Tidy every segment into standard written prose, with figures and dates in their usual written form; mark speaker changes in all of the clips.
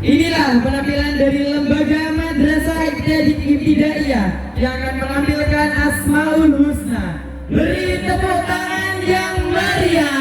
Speaker 1: Inilah penampilan dari Lembaga Madrasah Ibtidaiyah yang akan menampilkan Asmaul Husna. Beri tepuk tangan yang meriah.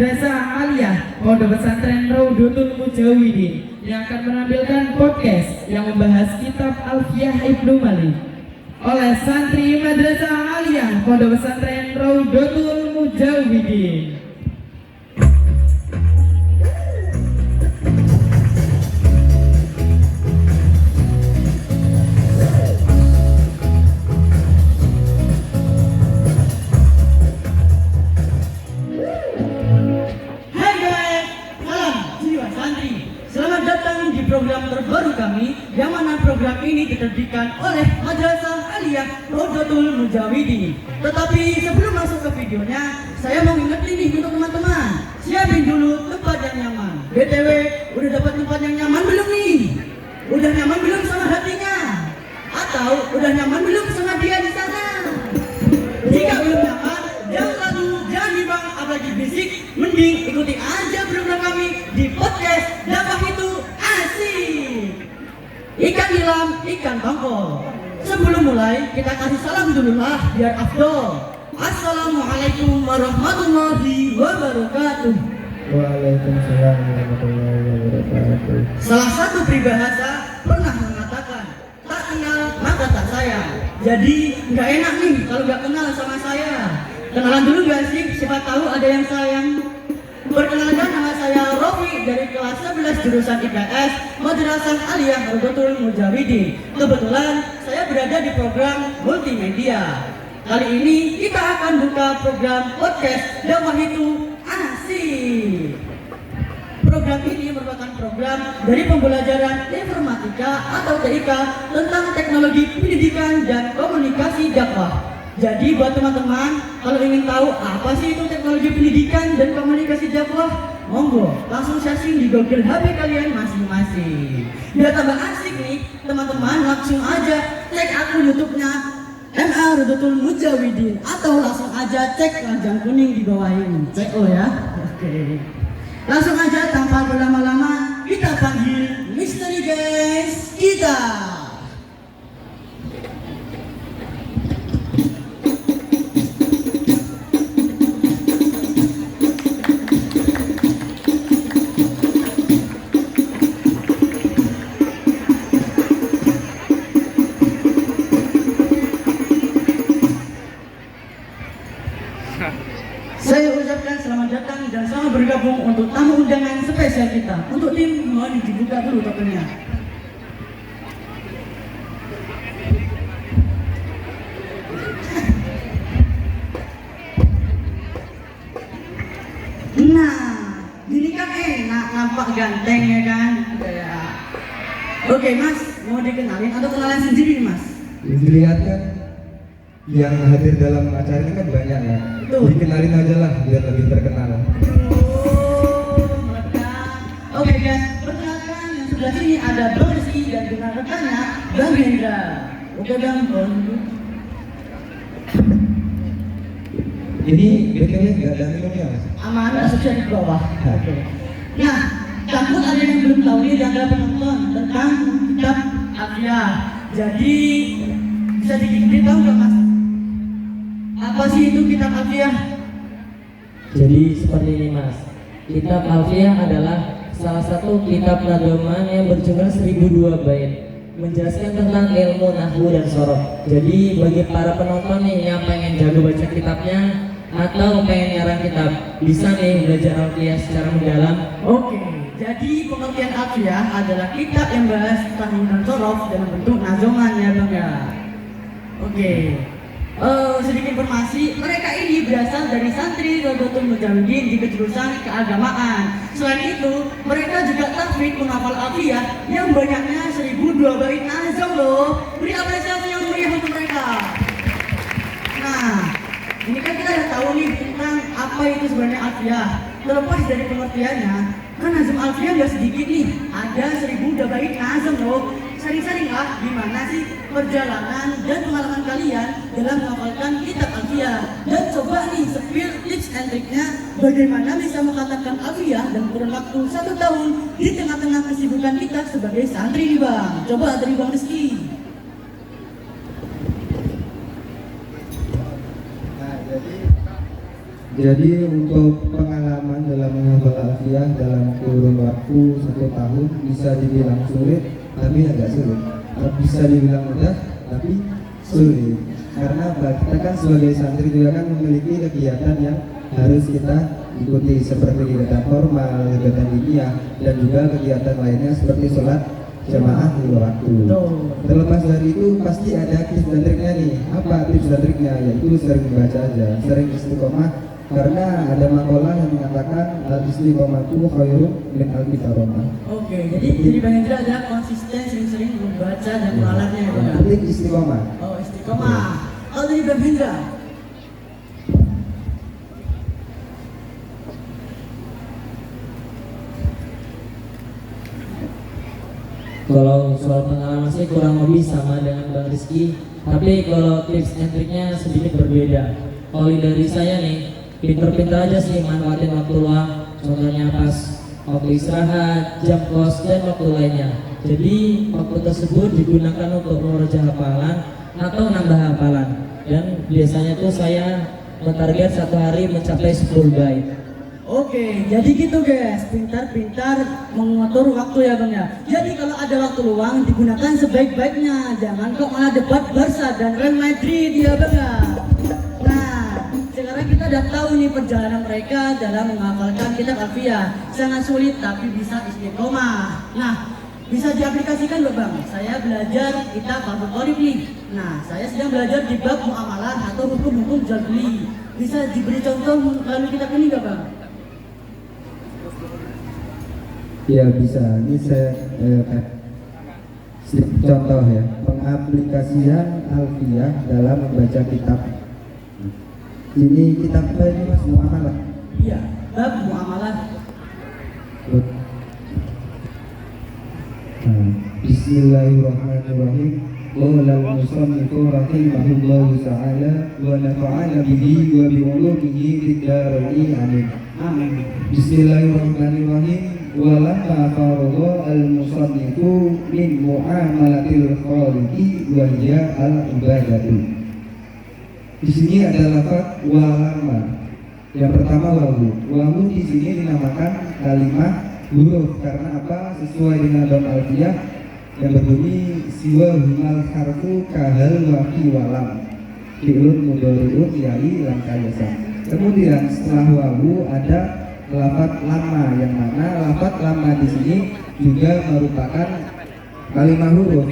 Speaker 1: Madrasah Aliyah Pondok Pesantren Raudhatul Mujawidin yang akan menampilkan podcast yang membahas kitab Alfiyah Ibnu Malik oleh santri Madrasah Aliyah Pondok Pesantren Raudhatul Mujawidin.
Speaker 2: Program terbaru kami, yang mana program ini diterbitkan oleh Madrasah Aliyah Raudhatul Mujawidin. Tetapi sebelum masuk ke videonya, saya mau ngingetin nih untuk teman-teman, siapin dulu tempat yang nyaman. BTW, udah dapat tempat yang nyaman belum nih? Udah nyaman belum sama hatinya? Atau udah nyaman belum sama dia di sana? Jika belum nyaman, jangan ragu, jangan bimbang, apalagi berisik. Mending ikuti aja program kami di podcast Dakwah Itu Asik. Ikan nilam, ikan tongkol. Sebelum mulai, kita kasih salam dulu lah biar afdol. Assalamualaikum warahmatullahi wabarakatuh.
Speaker 3: Waalaikumsalam warahmatullahi wabarakatuh.
Speaker 2: Salah satu peribahasa pernah mengatakan, tak kenal maka tak sayang. saya. Jadi nggak enak nih kalau nggak kenal sama saya. Kenalan dulu nggak sih? Siapa tahu ada yang sayang. Perkenalkan, nama saya Rofi dari kelas 11 jurusan IPS Madrasah Aliyah Rodotul Mujawidin. Kebetulan saya berada di program multimedia. Kali ini kita akan buka program podcast dakwah itu asik. Program ini merupakan program dari pembelajaran informatika atau TIK tentang teknologi pendidikan dan komunikasi dakwah. Jadi buat teman-teman, kalau ingin tahu apa sih itu teknologi pendidikan dan komunikasi dakwah, monggo langsung searching di Google HP kalian masing-masing. Biar tambah asik nih, teman-teman langsung aja cek akun YouTube-nya MA Rodotul Mujawidin atau langsung aja cek keranjang kuning di bawah ini. Cek ya. Oke. Langsung aja tanpa berlama-lama kita panggil misteri guys kita. Saya ucapkan selamat datang dan selamat bergabung untuk tamu undangan spesial kita. Untuk tim, mohon dibuka dulu tokennya. Nah, gini kan enak, nampak ganteng ya kan? Ya. Oke mas, mau dikenalin atau kenalan sendiri nih mas?
Speaker 3: Dilihat kan yang hadir dalam acara ini kan banyak ya.
Speaker 2: Betul.
Speaker 3: Dikenalin aja lah biar lebih terkenal.
Speaker 2: Oke guys, perkenalkan yang sebelah sini ada Bang Rizky dan dengan rekannya Bang Hendra. Oke Bang,
Speaker 3: Ini BTW nggak ada minumnya mas?
Speaker 2: aman, asupnya di bawah. Oke. Nah, takut ada yang belum tahu nih yang ada penonton tentang kitab Alfiyah. Jadi bisa diberitahu nggak mas? Apa sih itu kitab Alfiyah?
Speaker 4: Jadi seperti ini mas, kitab Alfiyah adalah salah satu kitab nadoman yang berjumlah 1002 bait, menjelaskan tentang ilmu nahwu dan sorof. Jadi bagi para penonton nih yang pengen jago baca kitabnya atau pengen nyarang kitab, bisa nih belajar Alfiyah secara mendalam.
Speaker 2: Oke, jadi pengertian Alfiyah adalah kitab yang bahas tentang nahwu dan sorof dalam bentuk nazoman ya bang ya. Oke. Sedikit informasi, mereka ini berasal dari santri Rodotul Mujawidin di kejurusan keagamaan. Selain itu, mereka juga tahfidz menghafal Alfiyah yang banyaknya 1002 bait nazam loh. Beri apresiasi yang meriah untuk mereka. Nah, ini kan kita udah tahu nih tentang apa itu sebenarnya Alfiyah. Terlepas dari pengertiannya, kan nazam Alfiyah nggak sedikit nih, ada 1002 bait nazam loh. Sering-seringlah gimana sih perjalanan dan pengalaman kalian dalam menghafalkan kitab Alfiyah, dan coba nih spill tips and triknya bagaimana bisa mengatakan Alfiyah dan kurun waktu 1 tahun di tengah-tengah kesibukan kita sebagai santri nih bang. Coba dari Bang Rizky.
Speaker 3: Nah, jadi untuk pengalaman dalam menghafal Alfiyah dalam kurun waktu 1 tahun bisa dibilang sulit, tapi agak sulit. Bisa dibilang mudah, tapi sulit. Karena kita kan sebagai santri juga kan memiliki kegiatan yang harus kita ikuti, seperti kegiatan formal, kegiatan diniyah, dan juga kegiatan lainnya seperti sholat jamaah 5 waktu. Terlepas dari itu pasti ada tips dan triknya nih. Apa tips dan triknya? Yaitu sering membaca aja, sering istiqomah. Karena ada makalah yang mengatakan al-istiqomatu khairun min al-kifaromah.
Speaker 2: Oke, jadi Bang Hendra adalah konsisten sering-sering membaca dan mengalarnya ya.
Speaker 3: Yang penting istiqomah.
Speaker 2: Oh, istiqomah. Oh, dari Bang Hendra.
Speaker 4: Kalau soal pengalaman sih kurang lebih sama dengan Bang Rizky, tapi kalau tips and triknya sedikit berbeda. Kalau dari saya nih, pinter-pinter aja sih manfaatin waktu luang, contohnya pas waktu istirahat, jam kos, dan waktu lainnya. Jadi waktu tersebut digunakan untuk mengerja hafalan atau nambah hafalan. Dan biasanya tuh saya mentarget 1 hari mencapai 10 bait.
Speaker 2: Oke, jadi gitu guys, pintar-pintar mengatur waktu ya bang ya. Jadi kalau ada waktu luang digunakan sebaik-baiknya, jangan kok malah debat Barca dan Real Madrid ya bang ya. Nah, sekarang kita udah tahu nih perjalanan mereka dalam menghafalkan kitab Alfiyah. Sangat sulit tapi bisa istiqomah. Nah, bisa diaplikasikan loh bang. Saya belajar kitab Al-Bukhari nih. Nah, saya sedang belajar di bab muamalah atau hukum-hukum jual beli. Bisa diberi contoh melalui kitab ini gak bang?
Speaker 3: Ya bisa, ini saya contoh ya, pengaplikasian Alfiyah dalam membaca kitab. Ini kitab apa ini mas? Muamalah.
Speaker 2: Iya, bab muamalah.
Speaker 3: Bismillahirrahmanirrahim. Qala al-musannifu rahimahullahu ta'ala wa nafa'ana bihi wa bi ulumihi fid dharain amin.
Speaker 2: Amin.
Speaker 3: Bismillahirrahmanirrahim. Walamma faragha al-musannifu min muamalatil khaliqi wa hiya al-ibadatu. Di sini ada lafaz walamma. Yang pertama wawu. Wawu di sini dinamakan kalimat huruf karena apa? Sesuai dengan dalam Alfiyah yang berbunyi siwa humal harfu kahal wa fi walam. Fi'lun mudhari'un yai lam kayasa. Kemudian setelah wawu ada lafaz lama, yang mana lafaz lama di sini juga merupakan kalimat huruf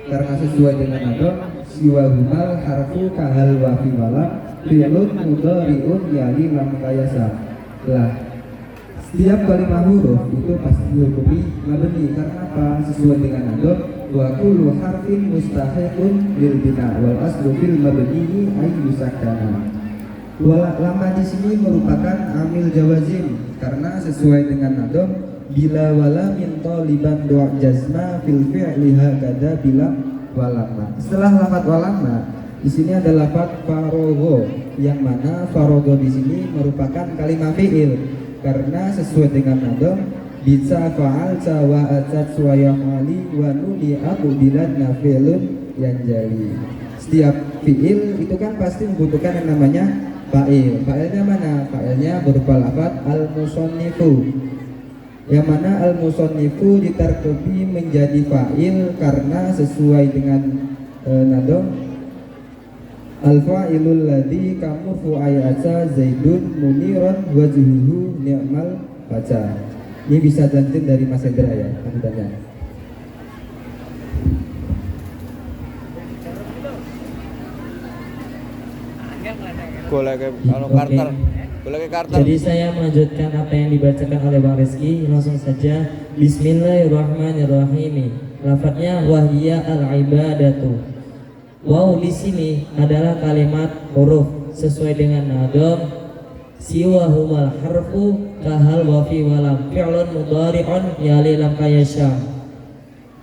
Speaker 3: karena sesuai dengan adon siwa humal harfu kahal wa fi walam fi'lun mudhari'un yali lam kayasa. Lah, setiap kalimat huruf itu pasti dihukumi mabni karena apa? Sesuai dengan adon wa kullu harfin mustahiqun lil bina wal aslu fil mabni ay yusakkana. Lama di sini merupakan amil jawazim karena sesuai dengan nadom bila wala min taliban doa jazma fil fi'li hakada bila walama. Setelah lafaz walama di sini ada lafaz farogo yang mana farogo di sini merupakan kalimat fi'il karena sesuai dengan nadom bisa fa'al wa atat wa yamali wa nuni abu bilad nafilun yang jali. Setiap fi'il itu kan pasti membutuhkan yang namanya fa'il. Fa'ilnya mana? Fa'ilnya berupa lafaz al-musannifu. Yang mana al-musannifu ditarkubi menjadi fa'il karena sesuai dengan nadom al-fa'ilul ladzi kamu fu'ayasa zaidun muniran wajhuhu ni'mal baca. Ini bisa lanjut dari Mas Hendra ya lanjutannya.
Speaker 4: Jadi saya melanjutkan apa yang dibacakan oleh Bang Rizky. Langsung saja. Bismillahirrahmanirrahim. Lafadznya wahiyya al-ibadatu. Wow di sini adalah kalimat huruf sesuai dengan nadom siwa humal harfu kahal wa fi walam fi'lun mudhari'un yali lam kayasyam.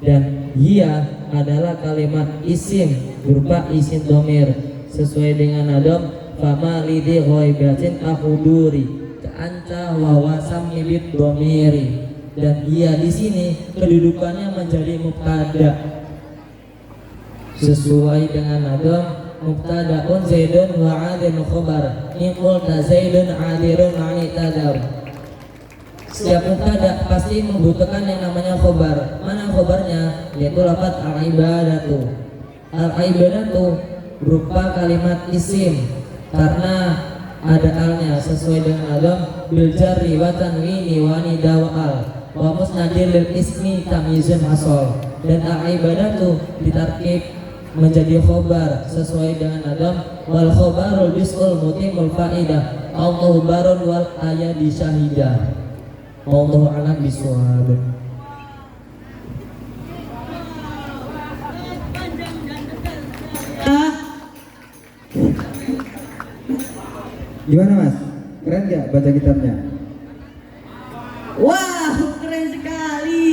Speaker 4: Dan hiya adalah kalimat isim berupa isim domir sesuai dengan nadom fama lidi ghaibatin akhuduri ka'anta wa wasam ibid domiri. Dan dia di sini kedudukannya menjadi mubtada sesuai dengan nadom mubtadaun zaidun wa adin khabar in qulta zaidun adirun ma'ni tadar. Setiap mubtada pasti membutuhkan yang namanya khabar. Mana khabarnya? Yaitu lafaz al-ibadatu. Al-ibadatu berupa kalimat isim karena ada alnya sesuai dengan nadom bil jarri wa tanwini wa nida wa al wa musnadil lil ismi tamyizun asal. Dan al-ibadatu ditarkib menjadi khobar sesuai dengan nadom wal khobarul bisul mutimul faidah Allahu barun wal ayadi syahidah. Wallahu a'lam bishawab.
Speaker 3: Gimana mas? Keren gak baca kitabnya?
Speaker 2: Wah, keren sekali.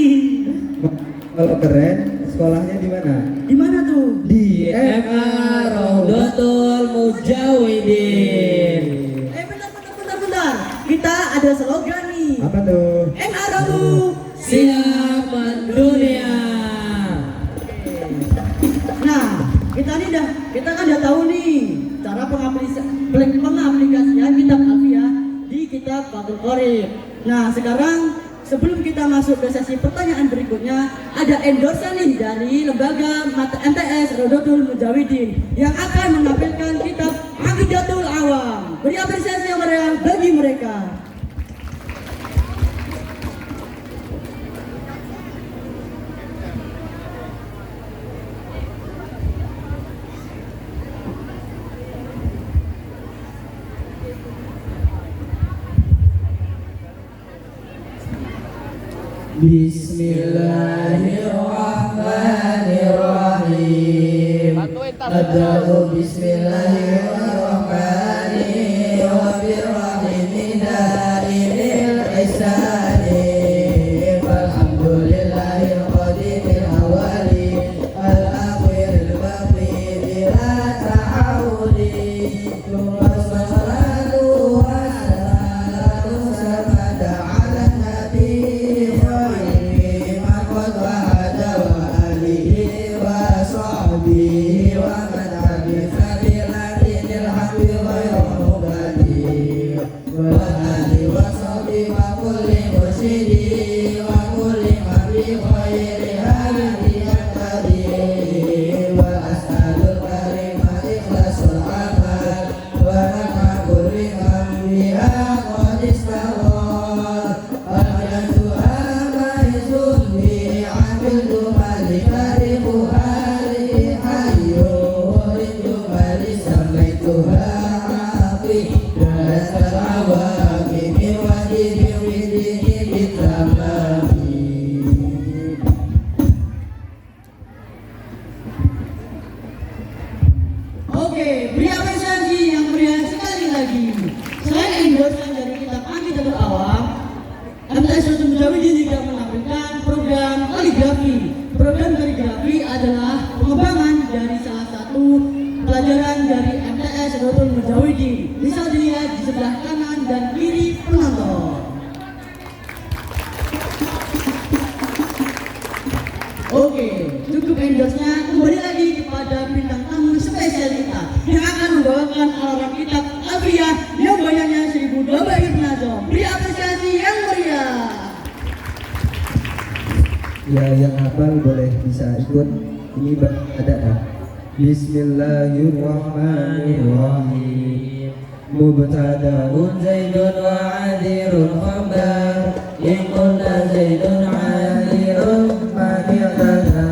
Speaker 3: Kalau keren, sekolahnya di mana?
Speaker 2: Di mana tuh?
Speaker 3: Di
Speaker 4: MA Raudatul Mujawidin.
Speaker 2: Bentar. Kita ada slogan nih.
Speaker 3: Apa tuh?
Speaker 2: MA Raudu.
Speaker 4: Siap mendunia.
Speaker 2: Nah, kita kan udah tahu nih cara pengaplikasian kitab Alfiyah di kitab Fathul Qorib. Nah, sekarang sebelum kita masuk ke sesi pertanyaan berikutnya, ada endorse nih dari lembaga MTS Rodotul Mujawidin yang akan menampilkan kitab Aqidatul Awam. Beri apresiasi yang meriah bagi mereka.
Speaker 1: Bismillahirrahmanirrahim. Abda'u bismillahirrahmanirrahim wa birrahimi daimil ihsani. Alhamdulillahil qadimil awali al-akhiril baqi bila ta'awudi. Wassalatu wassalamu samada ala nabi khairi man qad wahada wa alihi wa sahbihi wa man habisa biladinil haqqi ghayra mubali wa alihi wa sahbihi wa kulli mursyidi wa kulli man bi khairi hadi yahtadi wa as'alul karima ikhlasul amal wa naf'a kulli man biha qad istawar al-hayatu al-maizun bi amiltu malikari buhari hayu rindu mali samaituha afi dasar awami min wajidi widini bitamami.
Speaker 2: Oke, beri apresiasi yang meriah sekali lagi. Selain endorsement dari kitab Aqidatul Awam, MTS Rodotul Mujawidin juga menampilkan program kaligrafi. Program kaligrafi adalah pengembangan dari salah satu pelajaran dari MTS Rodotul Mujawidin. Bisa dilihat di sebelah kanan dan kiri penonton. Oke, cukup endorse-nya. Kembali lagi kepada bintang tamu spesial kita yang akan membawakan alarm kitab Alfiyah yang banyaknya 1000 bait nazom. Beri apresiasi yang meriah.
Speaker 3: Ya, yang hafal boleh bisa ikut. Ini ada dah. Bismillahirrahmanirrahim. Mubtada'un zaidun wa 'adirun khabar. In kunna zaidun 'adirun fa'idana.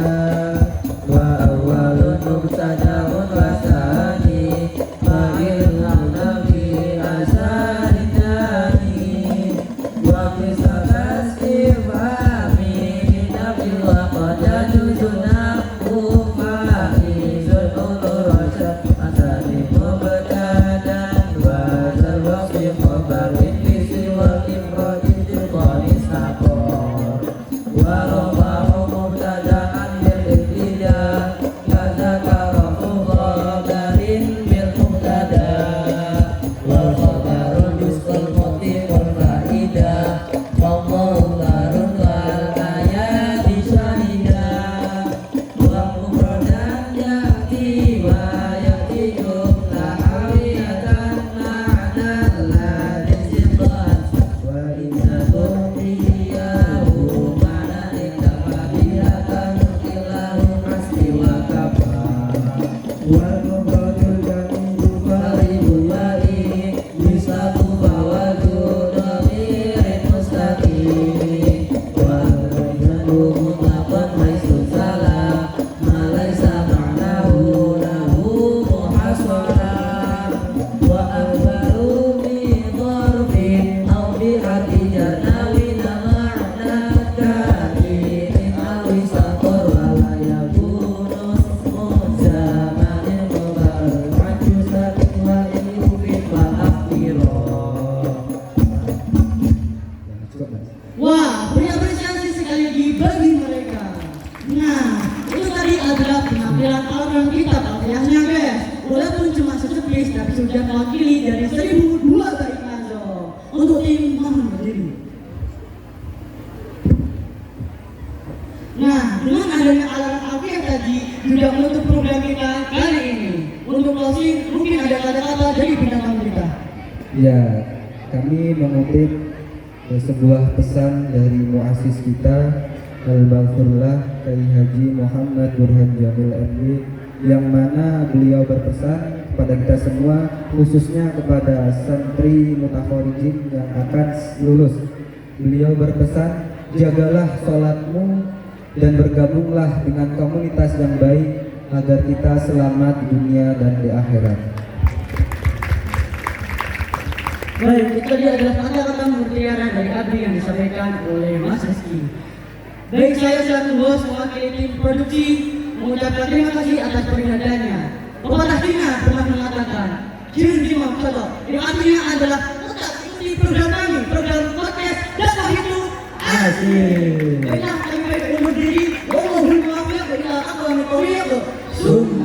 Speaker 3: Wa awwalun mubtada'un wa tsani. Fa'il nabi asani tani. Wa qisas istifhami nabil wa qad tuzunahu fa'izul urusat asani mubtada'an wa zarwasi khabarin isi wal imrati tilqani saqor wa rafahu mubtada'an bil ibtida kadzakara khabarin bil mubtada wa khabarun yusqal motiful fa'idah Wallahu larun wal ayati syahidah wa mufradan ya'ti wa ya'ti jumlah hawiyatan ma'na ladin zibban wa inna tuhiyahu ma'na iktababiyatan ilahu asli wa kafa wal mufradul jami'u faribu wali misatu fawadu dhamirin mustaqim wa rajadu mutlaqan maisu salah malaysa ma'nahu lahu muhasara wa akbaru min dharfin aw bi hati janawin ma'na kain aw isaqor wa la yakunu muzamanin mubarak majusatin wa ilufin wa akhirah. Cukup, Mas.
Speaker 2: Wah, beri apresiasi sekali lagi bagi mereka. Nah, itu tadi adalah penampilan alarm kitab Alfiyahnya, guys. Walaupun cuma seceplis, tapi sudah mewakili dari 1002 bait nazom. Untuk tim mohon berdiri. Nah, dengan adanya alarm Alfiyah tadi juga menutup program kita kali ini. Untuk closing, mungkin ada kata-kata dari bintang tamu kita.
Speaker 3: Ya, kami mengutip sebuah pesan dari muassis kita Al-Balfurlah Kiai Haji Muhammad Burhan Jamil MD, yang mana beliau berpesan kepada kita semua, khususnya kepada santri mutakhorrijin yang akan lulus. Beliau berpesan, jagalah sholatmu dan bergabunglah dengan komunitas yang baik agar kita selamat di dunia dan di akhirat.
Speaker 2: Baik, itu tadi adalah kata-kata mutiara dari Abdi yang disampaikan oleh Mas Rizky. Baik, saya selaku host mewakili tim produksi mengucapkan terima kasih atas perhatiannya. Pepatah Cina pernah mengatakan, "Jin Jimam Sodok," yang artinya adalah tetap ikuti program kami, program podcast dakwah itu asik. Baiklah, kami balik undur diri. Wallahul muwaffiq ila aqwamit thoriq.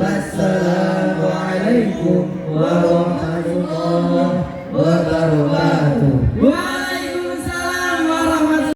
Speaker 3: Assalamualaikum warahmatullahi